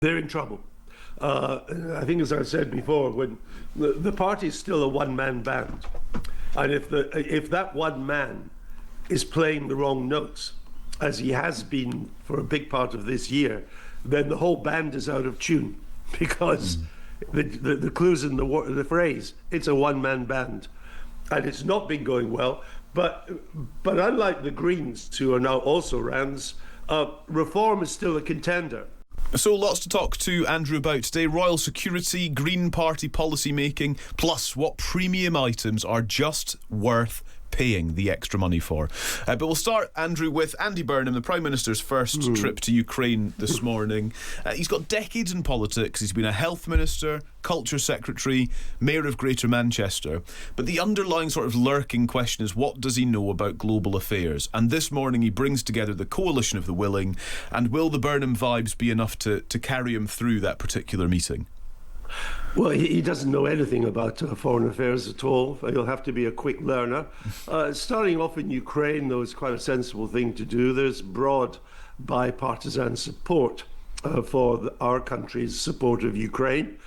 they're in trouble. I think, as I said before, when the party is still a one-man band, and if that one man is playing the wrong notes, as he has been for a big part of this year, then the whole band is out of tune, because the clues in the phrase, it's a one-man band, and it's not been going well. But unlike the Greens, who are now also Rands, Reform is still a contender. So lots to talk to Andrew about today. Royal security, Green Party policy making, plus what premium items are just worth paying the extra money for. But we'll start, Andrew, with Andy Burnham, the Prime Minister's first trip to Ukraine this morning. He's got decades in politics. He's been a health minister, culture secretary, mayor of Greater Manchester. But the underlying sort of lurking question is, what does he know about global affairs? And this morning he brings together the coalition of the willing. And will the Burnham vibes be enough to carry him through that particular meeting? Well, he doesn't know anything about foreign affairs at all. He'll have to be a quick learner. Starting off in Ukraine, though, is quite a sensible thing to do. There's broad bipartisan support for our country's support of Ukraine.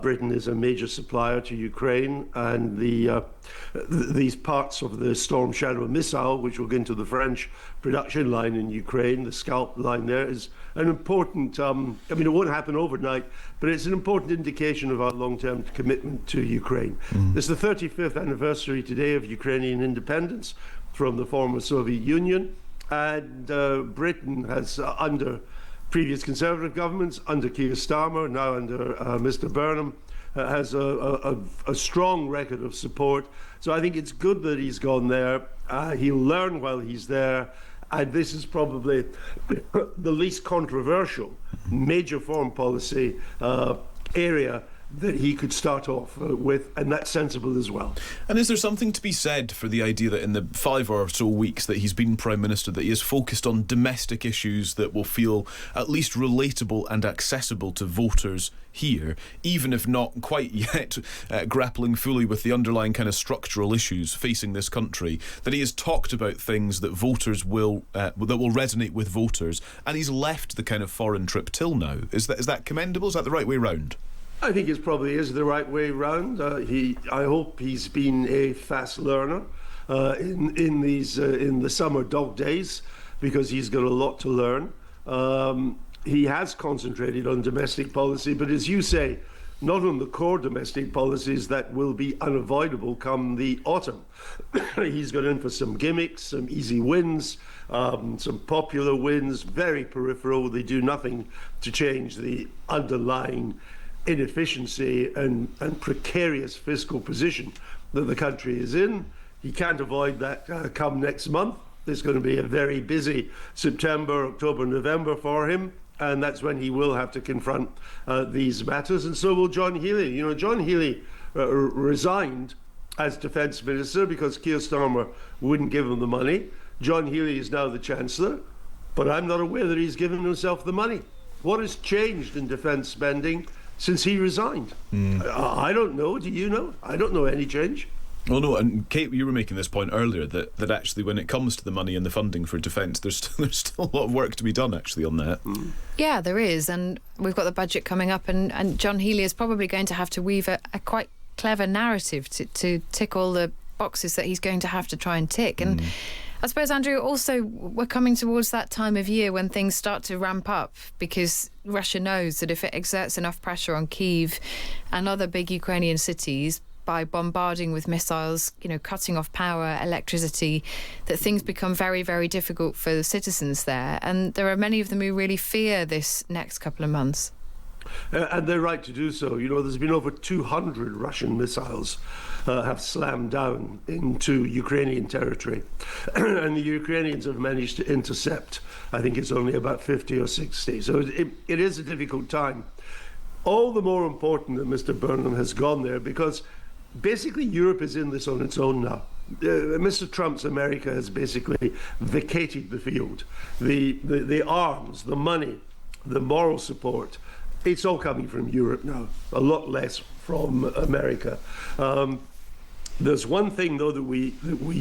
Britain is a major supplier to Ukraine, and these parts of the Storm Shadow missile, which will go into the French production line in Ukraine, the Scalp line there, is an important, I mean, it won't happen overnight, but it's an important indication of our long-term commitment to Ukraine. It's the 35th anniversary today of Ukrainian independence from the former Soviet Union, and Britain has, under previous Conservative governments, under Keir Starmer, now under Mr. Burnham, has a strong record of support. So I think it's good that he's gone there. He'll learn while he's there. And this is probably the least controversial major foreign policy area that he could start off with, and that's sensible as well. And is there something to be said for the idea that in the 5 or so weeks that he's been Prime Minister, that he has focused on domestic issues that will feel at least relatable and accessible to voters here, even if not quite yet grappling fully with the underlying kind of structural issues facing this country, that he has talked about things that voters will that will resonate with voters, and he's left the kind of foreign trip till now? Is that commendable? Is that the right way round? I think it probably is the right way round. I hope he's been a fast learner in the summer dog days, because he's got a lot to learn. He has concentrated on domestic policy, but as you say, not on the core domestic policies that will be unavoidable come the autumn. He's got in for some gimmicks, some easy wins, some popular wins, very peripheral. They do nothing to change the underlying inefficiency and precarious fiscal position that the country is in. He can't avoid that come next month. There's going to be a very busy September, October, November for him, and that's when he will have to confront these matters, and so will John Healey. You know, John Healey resigned as Defence Minister because Keir Starmer wouldn't give him the money. John Healey is now the Chancellor, but I'm not aware that he's given himself the money. What has changed in defence spending since he resigned? I don't know. Do you know? I don't know any change. Well, no, and Kate, you were making this point earlier that actually when it comes to the money and the funding for defence, there's still a lot of work to be done actually on that. Yeah, there is, and we've got the budget coming up, and John Healey is probably going to have to weave a quite clever narrative to tick all the boxes that he's going to have to try and tick. And I suppose, Andrew, also we're coming towards that time of year when things start to ramp up, because Russia knows that if it exerts enough pressure on Kyiv and other big Ukrainian cities by bombarding with missiles, you know, cutting off power, electricity, that things become very, very difficult for the citizens there. And there are many of them who really fear this next couple of months. And they're right to do so. You know, there's been over 200 Russian missiles have slammed down into Ukrainian territory. And the Ukrainians have managed to intercept, I think it's only about 50 or 60. So it is a difficult time. All the more important that Mr. Burnham has gone there, because basically Europe is in this on its own now. Mr. Trump's America has basically vacated the field. The arms, the money, the moral support, it's all coming from Europe now, a lot less from America. There's one thing, though, that we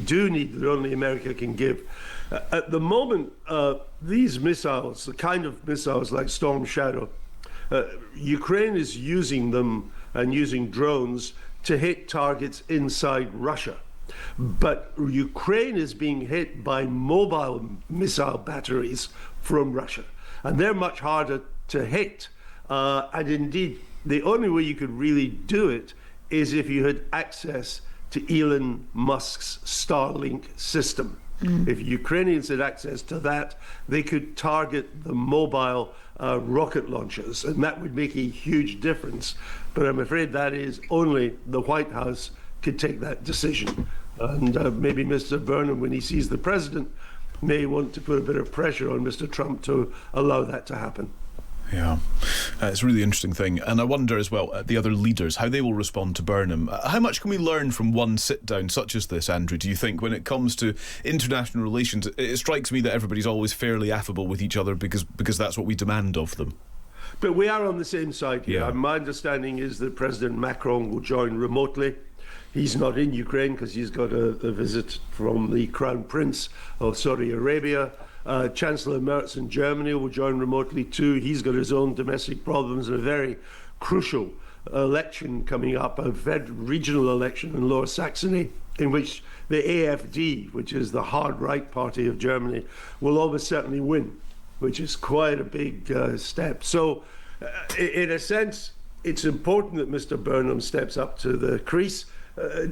do need that only America can give. At the moment, these missiles, the kind of missiles like Storm Shadow, Ukraine is using them and using drones to hit targets inside Russia. But Ukraine is being hit by mobile missile batteries from Russia, and they're much harder to hit. And indeed, the only way you could really do it is if you had access to Elon Musk's Starlink system. If Ukrainians had access to that, they could target the mobile rocket launchers, and that would make a huge difference. But I'm afraid that is only the White House could take that decision. And maybe Mr. Burnham, when he sees the president, may want to put a bit of pressure on Mr. Trump to allow that to happen. Yeah, it's a really interesting thing. And I wonder as well, the other leaders, how they will respond to Burnham. How much can we learn from one sit-down such as this, Andrew, do you think, when it comes to international relations? It strikes me that everybody's always fairly affable with each other because that's what we demand of them. But we are on the same side here. Yeah. My understanding is that President Macron will join remotely. He's not in Ukraine because he's got a visit from the Crown Prince of Saudi Arabia. Chancellor Merz in Germany will join remotely too. He's got his own domestic problems and a very crucial election coming up, a regional election in Lower Saxony, in which the AfD, which is the hard right party of Germany, will almost certainly win, which is quite a big step. So, in a sense, it's important that Mr. Burnham steps up to the crease,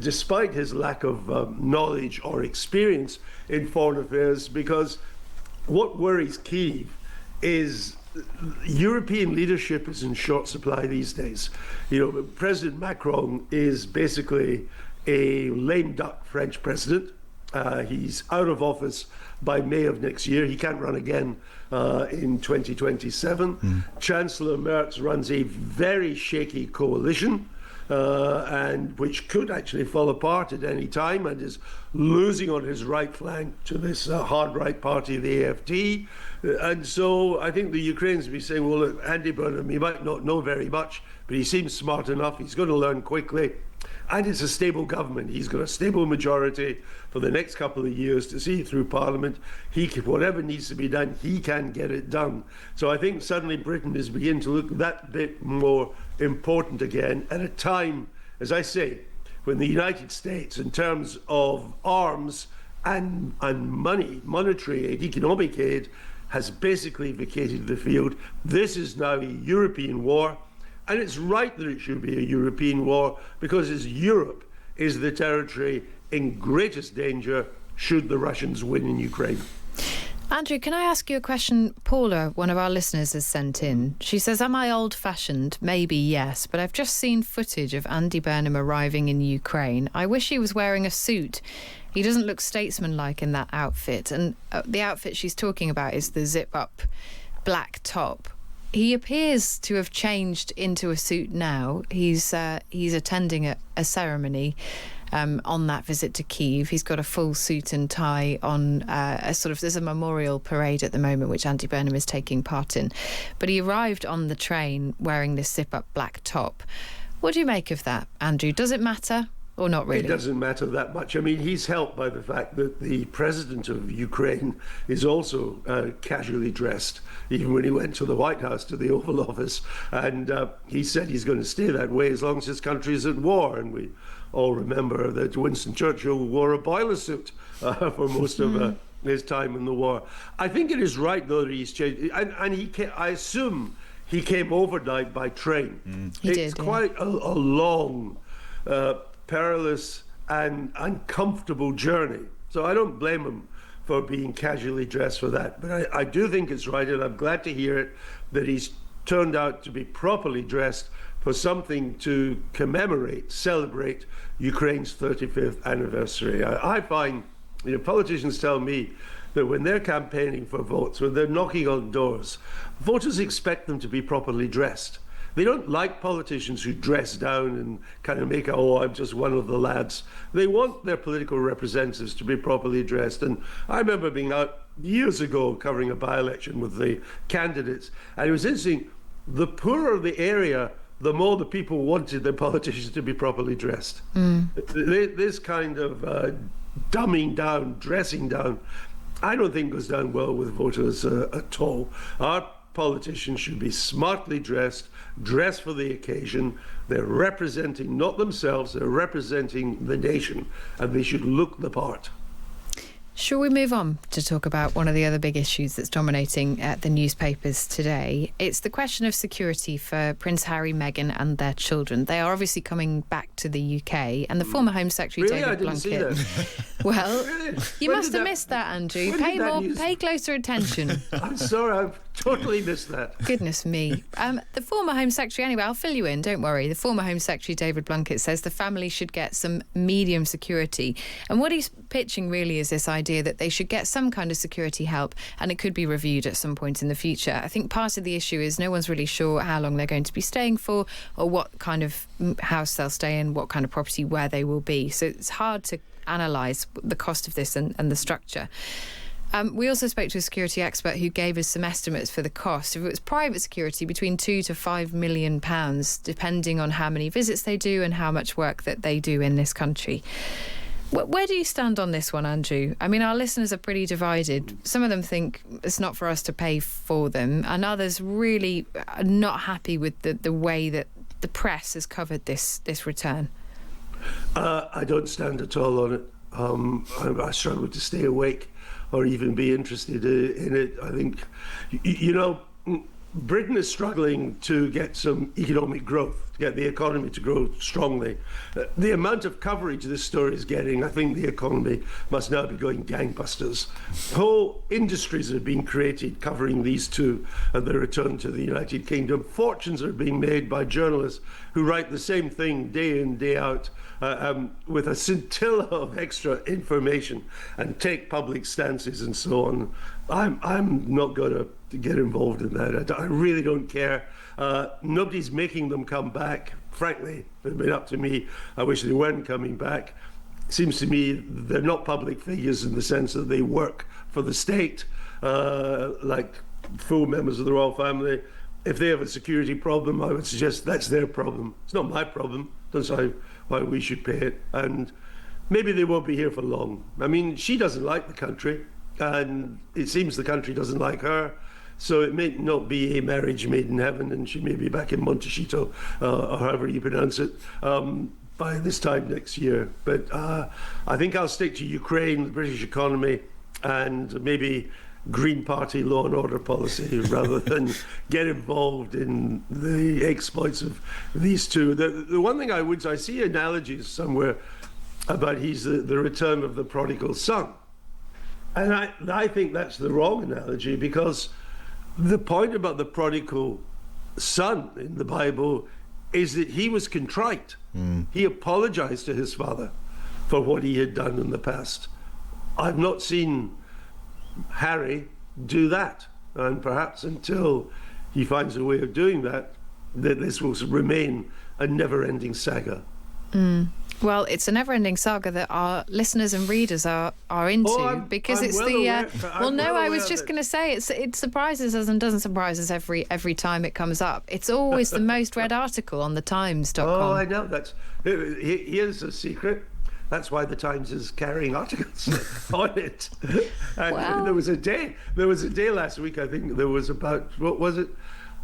despite his lack of knowledge or experience in foreign affairs, because what worries Kyiv is European leadership is in short supply these days. You know, President Macron is basically a lame duck French president. He's out of office by May of next year. He can't run again in 2027. Chancellor Merz runs a very shaky coalition, and which could actually fall apart at any time, and is losing on his right flank to this hard right party, the AfD. And so I think the Ukrainians will be saying, well, look, Andy Burnham, he might not know very much, but he seems smart enough, he's going to learn quickly. And it's a stable government. He's got a stable majority for the next couple of years to see through Parliament. Whatever needs to be done, he can get it done. So I think suddenly Britain is beginning to look that bit more important again at a time, as I say, when the United States, in terms of arms and money, monetary aid, economic aid, has basically vacated the field. This is now a European war. And it's right that it should be a European war, because it's Europe is the territory in greatest danger should the Russians win in Ukraine. Andrew, can I ask you a question? Paula, one of our listeners, has sent in. She says, am I old-fashioned? Maybe yes, but I've just seen footage of Andy Burnham arriving in Ukraine. I wish he was wearing a suit. He doesn't look statesmanlike in that outfit. And the outfit she's talking about is the zip-up black top. He appears to have changed into a suit now. He's attending a ceremony on that visit to Kyiv. He's got a full suit and tie on. There's a memorial parade at the moment, which Andy Burnham is taking part in. But he arrived on the train wearing this zip-up black top. What do you make of that, Andrew? Does it matter? Or not really? It doesn't matter that much. I mean, he's helped by the fact that the president of Ukraine is also casually dressed, even when he went to the White House, to the Oval Office. And he said he's going to stay that way as long as his country is at war. And we all remember that Winston Churchill wore a boiler suit for most of his time in the war. I think it is right, though, that he's changed. And I assume he came overnight by train. It's quite a long... perilous and uncomfortable journey. So I don't blame him for being casually dressed for that. But I do think it's right, and I'm glad to hear it, that he's turned out to be properly dressed for something to celebrate Ukraine's 35th anniversary. I find, politicians tell me that when they're campaigning for votes, when they're knocking on doors, voters expect them to be properly dressed. They don't like politicians who dress down and kind of make I'm just one of the lads. They want their political representatives to be properly dressed. And I remember being out years ago covering a by-election with the candidates. And it was interesting, the poorer the area, the more the people wanted their politicians to be properly dressed. This kind of dumbing down, dressing down, I don't think goes down well with voters at all. Our politicians should be smartly dressed, dressed for the occasion. They're representing not themselves, they're representing the nation, and they should look the part. Shall we move on to talk about one of the other big issues that's dominating the newspapers today? It's the question of security for Prince Harry, Meghan and their children. They are obviously coming back to the UK, and the former Home Secretary Really? David I didn't see Blunkett. that. Well, Really? you When must did have that- missed that, Andrew. when did that news- Pay closer attention. I'm sorry, I've totally missed that. Goodness me. The former Home Secretary, anyway, I'll fill you in, don't worry. The former Home Secretary, David Blunkett, says the family should get some medium security. And what he's pitching really is this idea that they should get some kind of security help, and it could be reviewed at some point in the future. I think part of the issue is no one's really sure how long they're going to be staying for, or what kind of house they'll stay in, what kind of property, where they will be. So it's hard to analyse the cost of this and the structure. We also spoke to a security expert who gave us some estimates for the cost. If it was private security, between £2 to £5 million, depending on how many visits they do and how much work that they do in this country. Where do you stand on this one, Andrew? I mean, our listeners are pretty divided. Some of them think it's not for us to pay for them, and others really are not happy with the way that the press has covered this return. I don't stand at all on it. I struggle to stay awake or even be interested in it. I think, Britain is struggling to get some economic growth, to get the economy to grow strongly. The amount of coverage this story is getting, I think the economy must now be going gangbusters. Whole industries are being created covering these two and their return to the United Kingdom. Fortunes are being made by journalists who write the same thing day in, day out, with a scintilla of extra information and take public stances and so on. I'm not going to get involved in that. I really don't care. Nobody's making them come back. Frankly, if it had been up to me, I wish they weren't coming back. It seems to me they're not public figures in the sense that they work for the state, like full members of the royal family. If they have a security problem, I would suggest that's their problem. It's not my problem. That's why we should pay it. And maybe they won't be here for long. I mean, she doesn't like the country, and it seems the country doesn't like her. So it may not be a marriage made in heaven, and she may be back in Montecito, or however you pronounce it, by this time next year. But I think I'll stick to Ukraine, the British economy, and maybe Green Party law and order policy rather than get involved in the exploits of these two. The one thing I see analogies somewhere about he's the return of the prodigal son. And I think that's the wrong analogy, because the point about the prodigal son in the Bible is that he was contrite. He apologized to his father for what he had done in the past. I've not seen Harry do that, and perhaps until he finds a way of doing that this will remain a never-ending saga. Well, it's a never-ending saga that our listeners and readers are into, because I'm it's well the aware- well, I'm no, well I aware was of just it. going to say it surprises us and doesn't surprise us every time it comes up. It's always the most read article on thetimes.com. Oh, I know. Here's a secret. That's why the Times is carrying articles on it. And Wow. there was a day last week, I think there was about, what was it?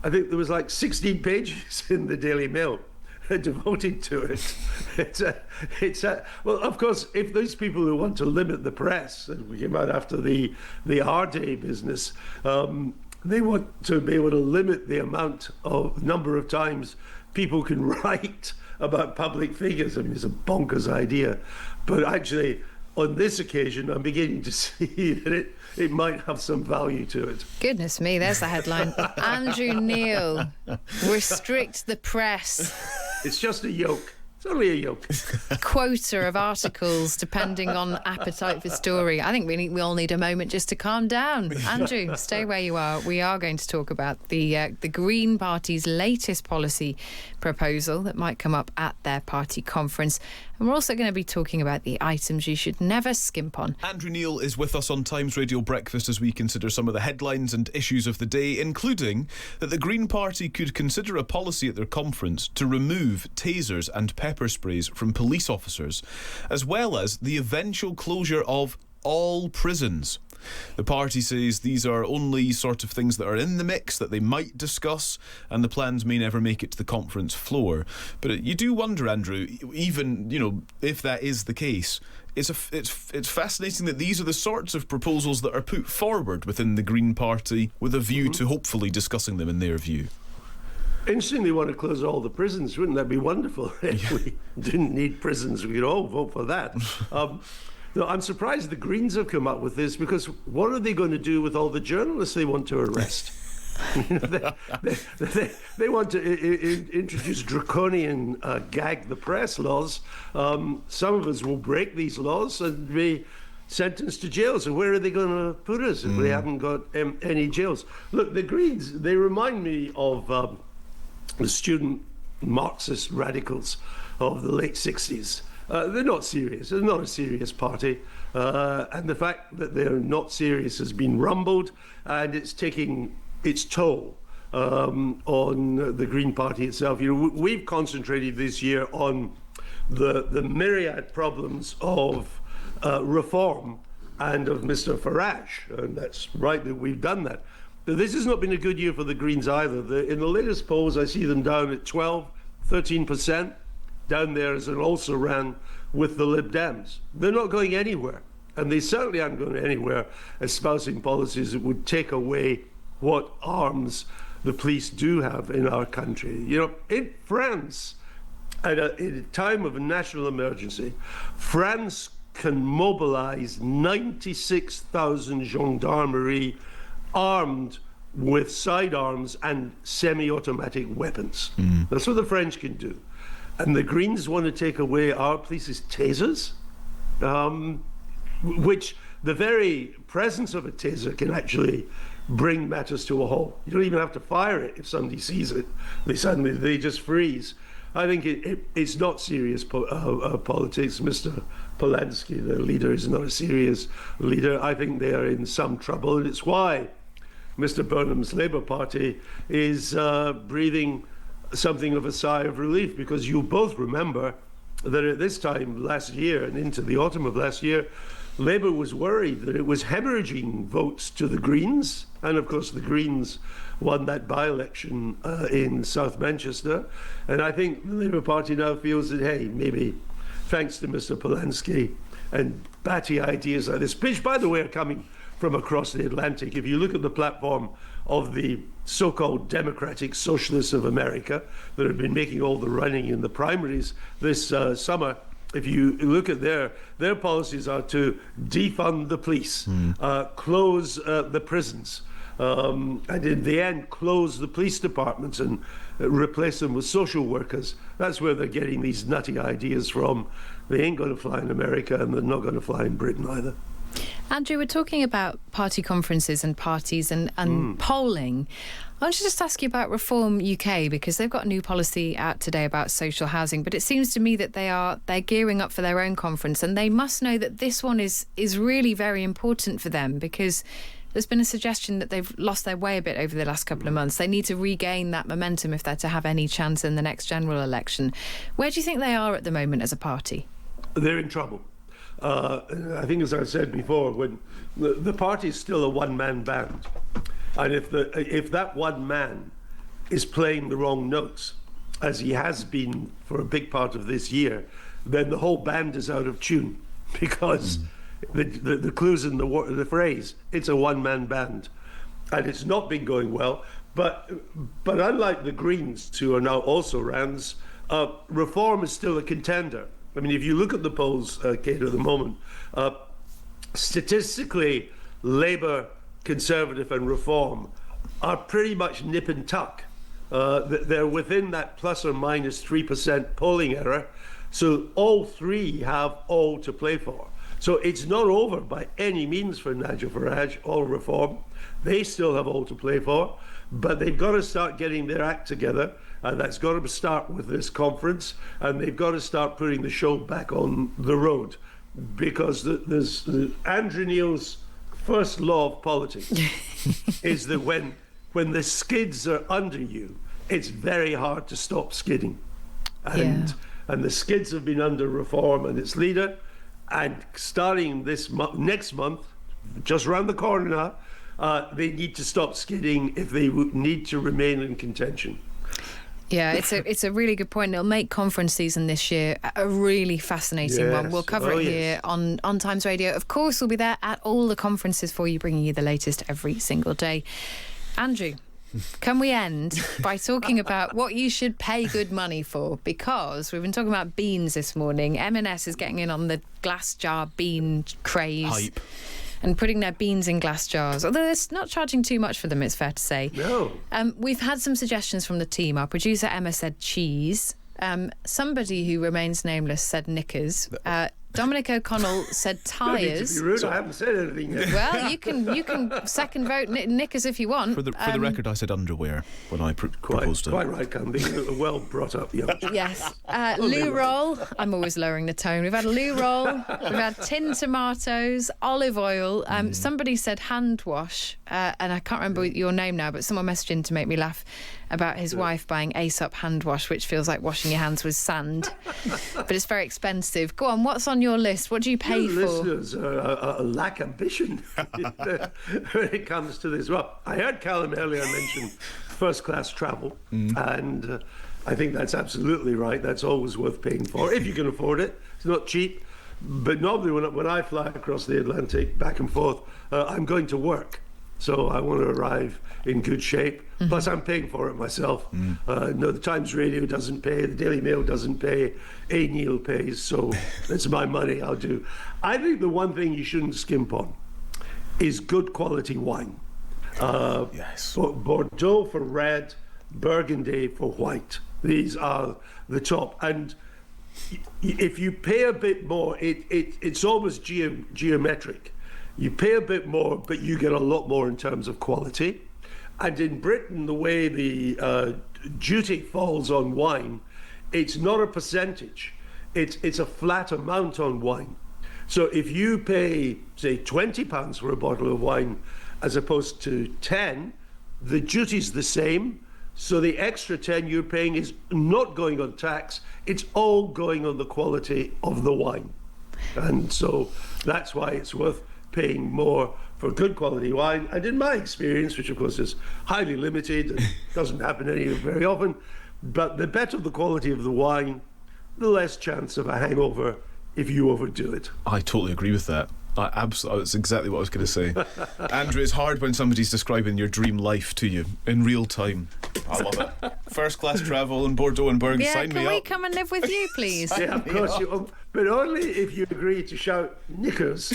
I think there was like 16 pages in the Daily Mail devoted to it. Well, of course, if those people who want to limit the press, and we came out after the Our Day business, they want to be able to limit the number of times people can write about public figures. I mean, it's a bonkers idea. But actually, on this occasion, I'm beginning to see that it might have some value to it. Goodness me, there's the headline. Andrew Neil, restrict the press. It's just a yoke. It's only a yoke. Quota of articles depending on appetite for story. I think we all need a moment just to calm down. Andrew, stay where you are. We are going to talk about the Green Party's latest policy proposal that might come up at their party conference. And we're also going to be talking about the items you should never skimp on. Andrew Neil is with us on Times Radio Breakfast as we consider some of the headlines and issues of the day, including that the Green Party could consider a policy at their conference to remove tasers and pepper sprays from police officers, as well as the eventual closure of all prisons. The party says these are only sort of things that are in the mix that they might discuss, and the plans may never make it to the conference floor. But you do wonder, Andrew, even, if that is the case, it's fascinating that these are the sorts of proposals that are put forward within the Green Party with a view to hopefully discussing them in their view. Interesting, they want to close all the prisons. Wouldn't that be wonderful? If we didn't need prisons, we could all vote for that. No, I'm surprised the Greens have come up with this, because what are they going to do with all the journalists they want to arrest? They want to introduce draconian gag the press laws. Some of us will break these laws and be sentenced to jail. So where are they going to put us if we haven't got any jails? Look, the Greens, they remind me of the student Marxist radicals of the late 60s. They're not serious. They're not a serious party. And the fact that they're not serious has been rumbled, and it's taking its toll on the Green Party itself. We've concentrated this year on the myriad problems of reform and of Mr. Farage, and that's right that we've done that. But this has not been a good year for the Greens either. In the latest polls, I see them down at 13%. Down there as an also ran with the Lib Dems. They're not going anywhere, and they certainly aren't going anywhere espousing policies that would take away what arms the police do have in our country. In France, in a time of a national emergency, France can mobilize 96,000 gendarmerie armed with sidearms and semi-automatic weapons. That's what the French can do. And the Greens want to take away our police's tasers, which the very presence of a taser can actually bring matters to a halt. You don't even have to fire it if somebody sees it. They just freeze. I think it's not serious politics. Mr. Polanski, the leader, is not a serious leader. I think they are in some trouble, and it's why Mr. Burnham's Labour Party is breathing something of a sigh of relief, because you both remember that at this time last year and into the autumn of last year, Labour was worried that it was hemorrhaging votes to the Greens, and of course the Greens won that by-election in South Manchester, and I think the Labour Party now feels that, hey, maybe thanks to Mr. Polanski and batty ideas like this, which by the way are coming from across the Atlantic. If you look at the platform of the so-called Democratic Socialists of America that have been making all the running in the primaries this summer, if you look at their policies are to defund the police, close the prisons, and in the end close the police departments and replace them with social workers. That's where they're getting these nutty ideas from. They ain't going to fly in America, and they're not going to fly in Britain either. Andrew, we're talking about party conferences and parties and polling. I want to just ask you about Reform UK, because they've got a new policy out today about social housing, but it seems to me that they're gearing up for their own conference, and they must know that this one is really very important for them, because there's been a suggestion that they've lost their way a bit over the last couple of months. They need to regain that momentum if they're to have any chance in the next general election. Where do you think they are at the moment as a party? They're in trouble. I think, as I said before, when the party is still a one-man band, and if that one man is playing the wrong notes, as he has been for a big part of this year, then the whole band is out of tune, because the clues in the phrase, it's a one-man band, and it's not been going well. But unlike the Greens, who are now also Rands, Reform is still a contender. I mean, if you look at the polls, Kate, at the moment, statistically, Labour, Conservative and Reform are pretty much nip and tuck. They're within that plus or minus 3% polling error. So all three have all to play for. So it's not over by any means for Nigel Farage or Reform. They still have all to play for, but they've got to start getting their act together. And that's got to start with this conference, and they've got to start putting the show back on the road, because there's Andrew Neil's first law of politics is that when the skids are under you, it's very hard to stop skidding. And the skids have been under Reform and its leader, and starting next month, just round the corner now. They need to stop skidding if they need to remain in contention. Yeah, it's a really good point. It'll make conference season this year a really fascinating one. We'll cover it here on Times Radio. Of course, we'll be there at all the conferences for you, bringing you the latest every single day. Andrew, can we end by talking about what you should pay good money for? Because we've been talking about beans this morning. M&S is getting in on the glass jar bean craze. Hype. And putting their beans in glass jars, although they're not charging too much for them, it's fair to say. No. We've had some suggestions from the team. Our producer Emma said cheese. Somebody who remains nameless said knickers. Dominic O'Connell said tyres. To be rude, I haven't said anything yet. Well, you can second vote knickers if you want. For the record, I said underwear when I proposed it. Quite right, Calum. Being a well brought up young. Yes. Loo roll. I'm always lowering the tone. We've had a loo roll. We've had tin tomatoes, olive oil. Somebody said hand wash, and I can't remember your name now, but someone messaged in to make me laugh about his wife buying Aesop hand wash, which feels like washing your hands with sand, but it's very expensive. Go on, what's on your list? What do you pay for? Listeners lack ambition when it comes to this. Well, I heard Calum earlier mention first-class travel, and I think that's absolutely right. That's always worth paying for, if you can afford it. It's not cheap, but normally when I fly across the Atlantic back and forth, I'm going to work. So I want to arrive in good shape. Plus, I'm paying for it myself. No, the Times Radio doesn't pay. The Daily Mail doesn't pay. A. Neil pays. So it's my money. I'll do. I think the one thing you shouldn't skimp on is good quality wine. Yes. Bordeaux for red, Burgundy for white. These are the top. And if you pay a bit more, it's almost geometric. You pay a bit more, but you get a lot more in terms of quality. And in Britain, the way the duty falls on wine, it's not a percentage. It's a flat amount on wine. So if you pay, say, £20 for a bottle of wine as opposed to 10, the duty's the same. So the extra 10 you're paying is not going on tax. It's all going on the quality of the wine. And so that's why it's worth paying more for good quality wine. And in my experience, which of course is highly limited and doesn't happen very often, but the better the quality of the wine, the less chance of a hangover if you overdo it. I totally agree with that. That's exactly what I was going to say. Andrew, it's hard when somebody's describing your dream life to you in real time. I love it. First class travel in Bordeaux and Berg. Yeah, sign me up. can we come and live with you, please? Yeah, of course you. But only if you agree to shout knickers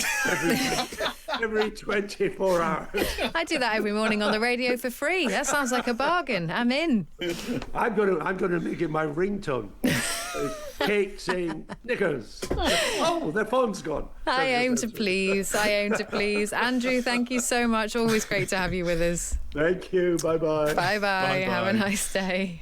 every 24 hours. I do that every morning on the radio for free. That sounds like a bargain. I'm in. I'm gonna make it my ringtone. Kate saying knickers. Oh, their phone's gone. I aim to please. Andrew, thank you so much. Always great to have you with us. Thank you. Bye-bye. Bye-bye. Bye-bye. Have a nice day.